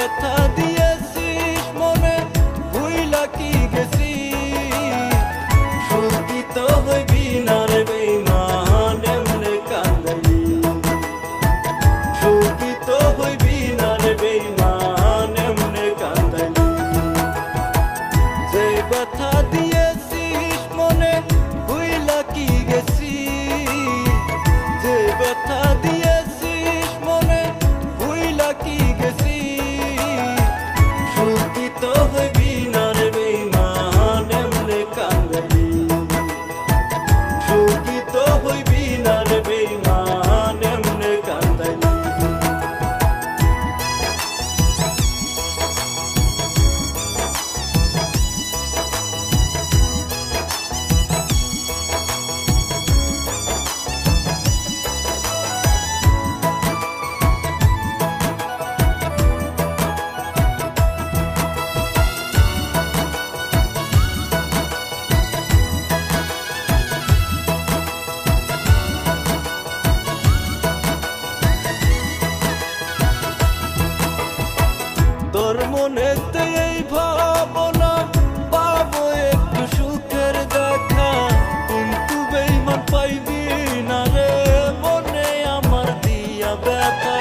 ব্যথা দিয়েছিস মনে ভুইলা কি গেছি, সুখী তো হইবি না রে বেঈমান এমনে কান্দাইলি, সুখী তো হইবি না রে বেঈমান এমনে কান্দাইলি। যে ব্যথা দিয়েছিস মনে ভুইলা কি গেছি, যে ব্যথা দিয়েছিস মনে ভুইলা কি গেছি, সুখী তো হইবি না রে বেঈমান এমনে কান্দাইলি, সুখী তো হইবি না রে বেঈমান এমনে কান্দাইলি। তোর মনেতে এই ভাবনা পাবো একটু সুখের দেখা, কিন্তু বেঈমান পাইবি না রে মনে আমার দিয়া ব্যথা।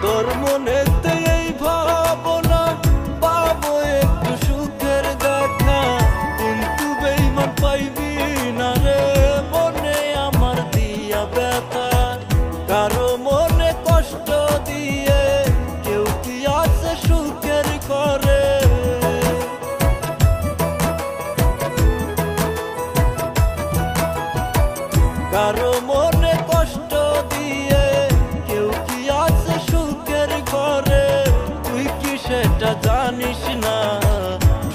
তোর মনেতে এই ভাবনা পাবো একটু সুখের দেখা, কিন্তু বেঈমান পাইবি না রে মনে আমার দিয়া ব্যথা। কারো মনে কষ্ট দিয়ে কেউ কি আছে সুখের করে, কারো মনে কষ্ট দিয়ে কেউ কি আছে সুখের ঘরে, তুই কি সেটা জানিস না,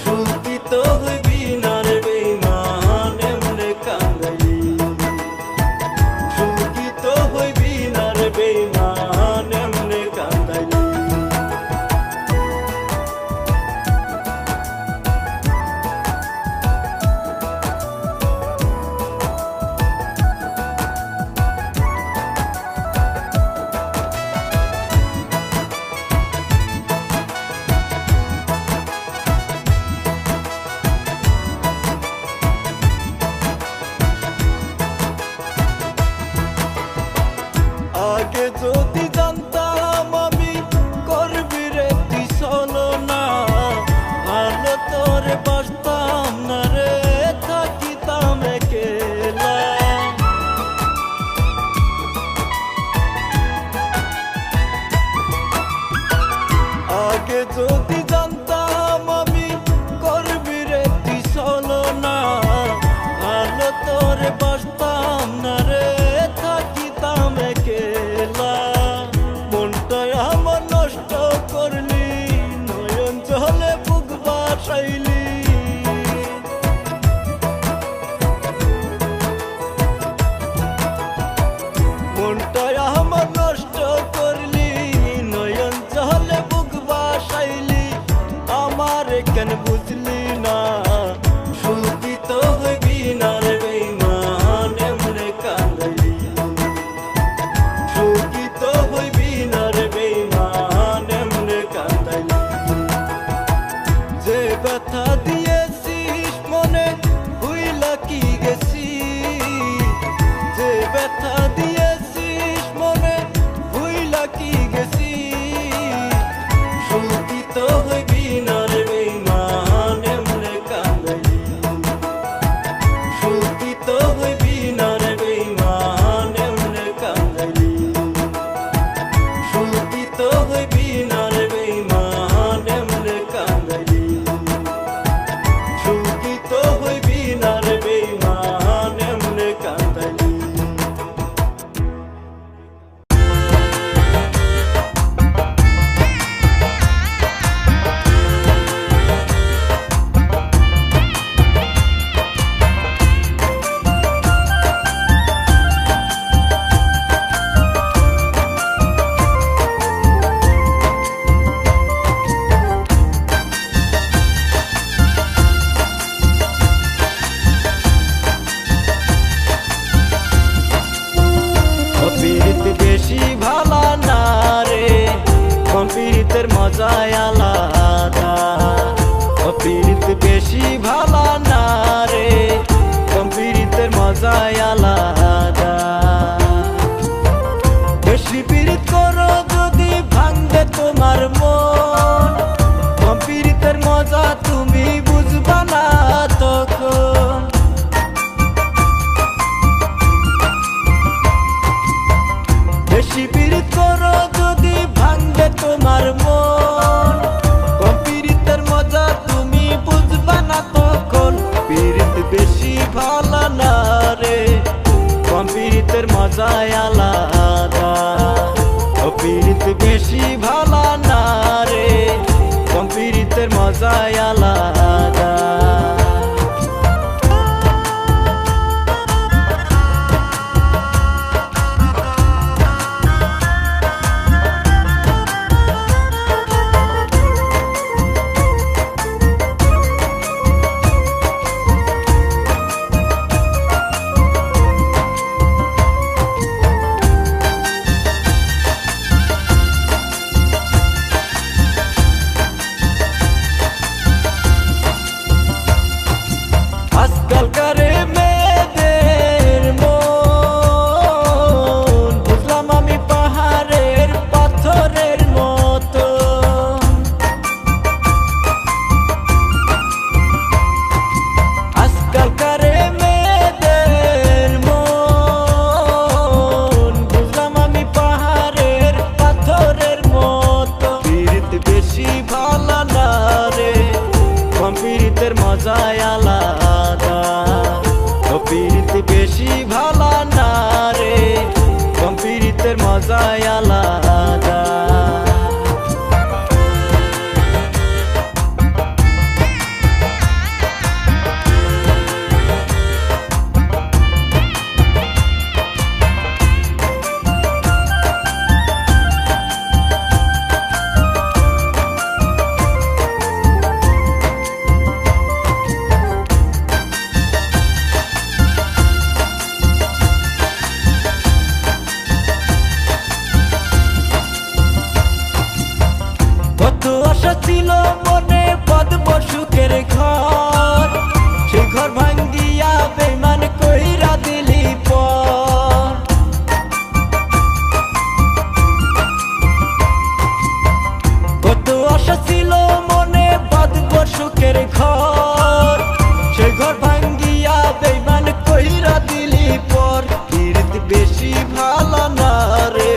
সুখী তো হইবি না রে বেঈমান মজাই আলাদা। পীড়িত বেশি ভালা না রে, পীড়িতের মজাই আলাদা। বেশি পীড়িত করো যদি ভাঙবে তোমার মন, পীড়িতের মজা তুমি বুঝবা না তখন। বেশি পীড়িত করো যদি ভাঙবে তোমার মন, পীড়িতের মজা তুমি বুঝবা না তখন। পীড়িত বেশি ভালো না রে, পীড়িতের মজাই আলাদা। পীড়িত বেশি ভালো না রে, পীড়িতের মজাই আলাদা। আজকালকার মেয়েদের মন বুঝলাম আমি পাহাড়ের পাথরের মতো। আজকালকার মেয়েদের মন বুঝলাম আমি পাহাড়ের পাথরের মতো। পীড়িত বেশি ভালো না রে, পীড়িতের মজাই আলাদা। পীড়িত বেশি ভালো না রে, পীড়িতের মজাই আলাদা। কত আশা ছিল মনে বাঁধব সুখের ঘর, সেই ঘর ভাঙ্গিয়া বেমান কইরা দিলি পর। কত আশা ছিল মনে বাঁধব সুখের ঘর, সেই ঘর ভাঙ্গিয়া বেমান কইরা দিলি পর। পীড়িত বেশি ভালো না রে,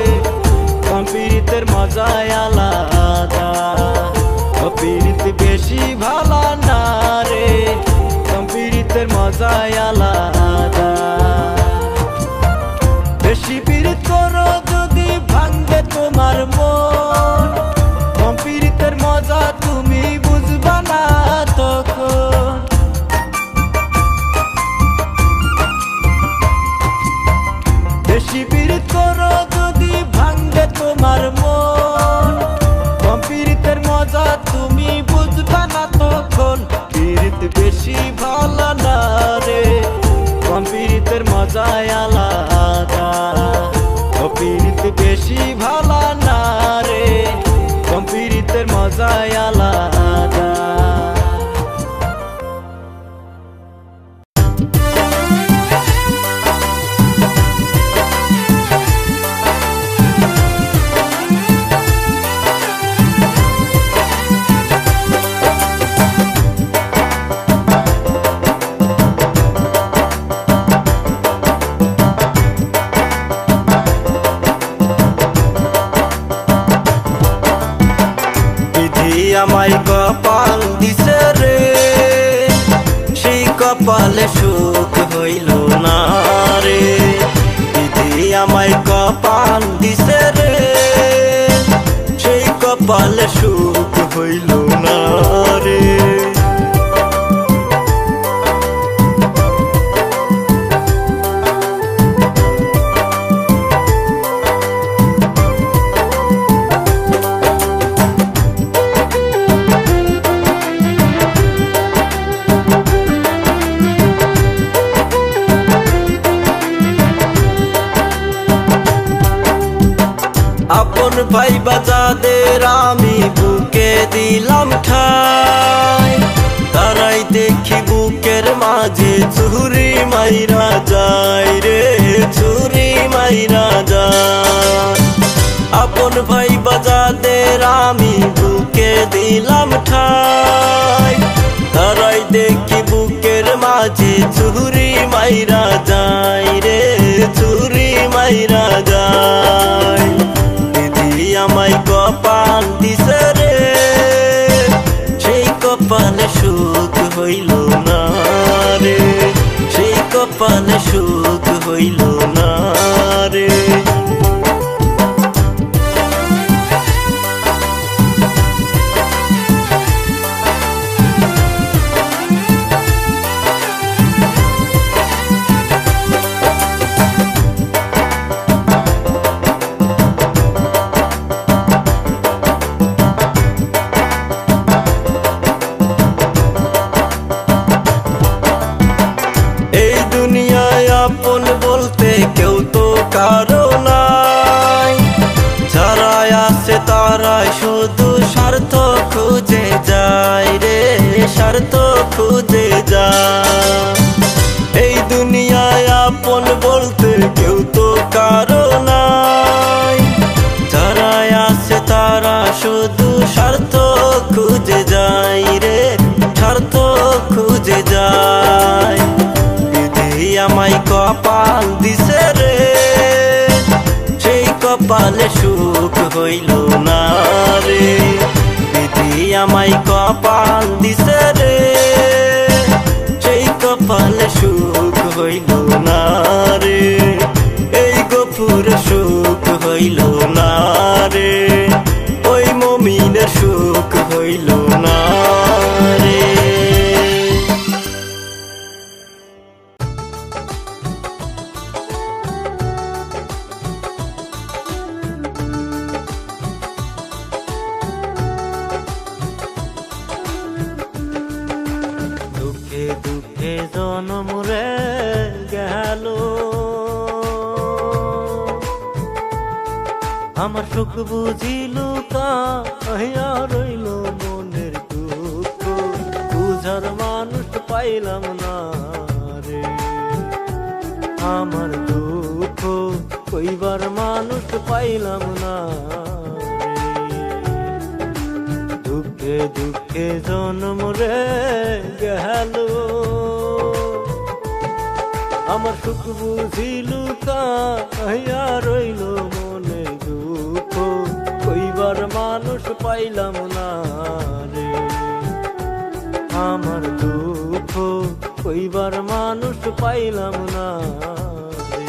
পীড়িতের মজাই আলাদা। পীড়িত বেশি ভালো না রে, পীড়িতের মজাই আলাদা। বেশি পীড়িত করো যদি ভাঙবে তোমার মন, পীড়িতের মজা তুমি বুঝবা না তখন। বেশি পীড়িত করো যদি ভাঙবে তোমার মন, পীড়িতের মজা তুমি বুঝবা না তখন। পীড়িত বেশি ভালো না রে, পীড়িতের মজাই আলাদা। পীড়িত বেশি ভালো না রে, পীড়িতের মজাই আলাদা। আমায় কপাল দিছে রে, সেই কপালে সুখ হইল না রে। দিদি আমায় কপাল দিছে রে, সেই কপালে সুখ হইল না রে। আপন ভাই বাজাদের আমি বুকে দিলাম ঠাই, তারাই দেখি বুকের মাঝে ছুরি মাইরা যায় রে, ছুরি মাইরা যায়। আপন ভাই বাজাদের আমি বুকে দিলাম ঠাই, তারাই দেখি বুকের মাঝে ছুরি মাইরা যায় রে, ছুরি মাইরা যায়। দিদি আমায় কপাল দিছে রে, সেই কপালে সুখ হইল না রে, সেই কপালে সুখ হইল না রে। আপন বলতে কেউ তো কারো নাই, যারা আছে তারাই শুধু স্বার্থ খুঁজে যায় রে, স্বার্থ খুঁজে যায়। এই দুনিয়ায় আপন বলতে কেউ তো কারো নাই, যারা আছে তারা শুধু স্বার্থ খুঁজে যায় রে, স্বার্থ খুঁজে যায়। আমায় কপাল দিছে রে, সেই কপালে সুখ হইল না রে, দিদি আমায় কপাল দিছে রে, সেই কপালে সুখ হইল না রে, এই গফুরে সুখ হইল না রে, ওই মমিনের সুখ হইল না রে। দুঃখে জনম রে গেল, আমার সুখ বুঝিল কাহিয়া রইল মনের দুঃখ, বুঝার মানুষ পাইলাম না রে, আমার দুঃখ কইবার মানুষ পাইলাম না রে। দুঃখে দুঃখে জনম রে গেল, আমার সুখ বুঝিল কাহিয়া রইল মনে দুঃখ, কইবার মানুষ পাইলাম না রে, আমার দুঃখ কইবার মানুষ পাইলাম না রে।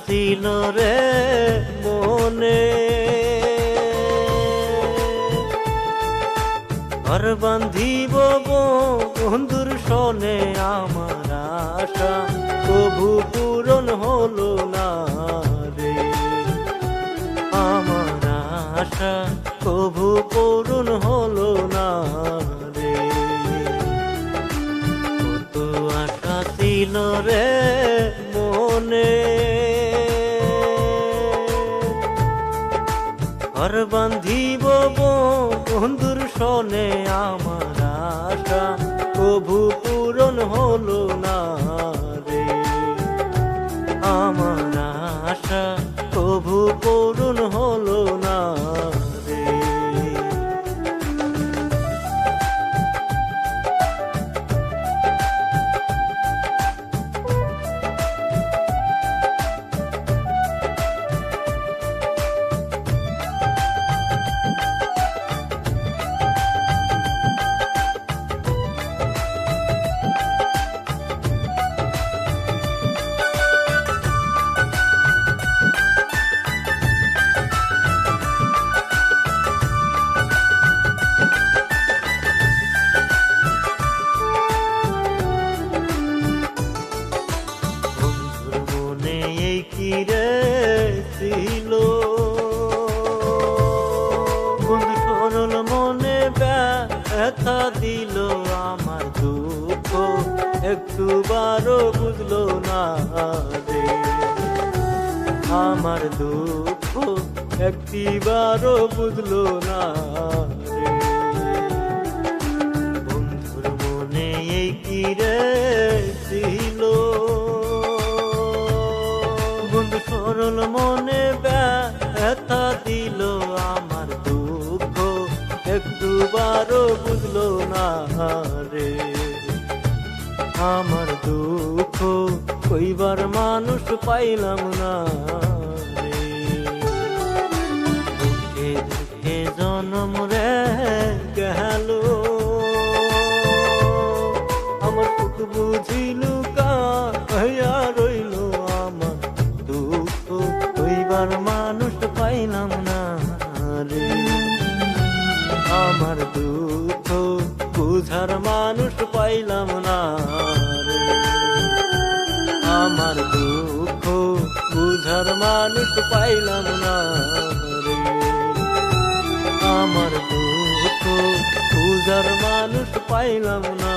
ছিল রে মনে, ঘর বান্ধিব বন্ধুর শোনে, আমার আশা কবু পূরণ হলো না রে, আমার আশা কবু পূরণ হলো না রে। কত আশা ছিল রে মনে, ঘর বান্ধিব বন্ধুর শোনে, আমার আশা কবু পূরণ হলো না রে, আমার আশা কবু পূরণ হলো না রে। কি রে ছিল বন্ধু সরল মনে ব্যথা দিল আমার দুঃখ একটুবারও বুঝলো না রে আমার দুঃখ একটিবারও বুঝলো না রে বন্ধুর মনে এই কি রে ছিল বন্ধু সরল মনে ব্যথা দিল আমার দুঃখ একটুবারও বুঝলো না রে আমার দুঃখ কইবার মানুষ পাইলাম না রে দুঃখে দুঃখে জনম রে গেল আমার সুখ বুঝিল কাহিয়া রইল আমার দুঃখ কইবার মানুষ পাইলাম না রে আমার দুঃখ বুঝার মানুষ পাইলাম না রে আমার দুঃখ বুঝার মানুষ পাইলাম না রে আমার দুঃখ বুঝার মানুষ পাইলাম না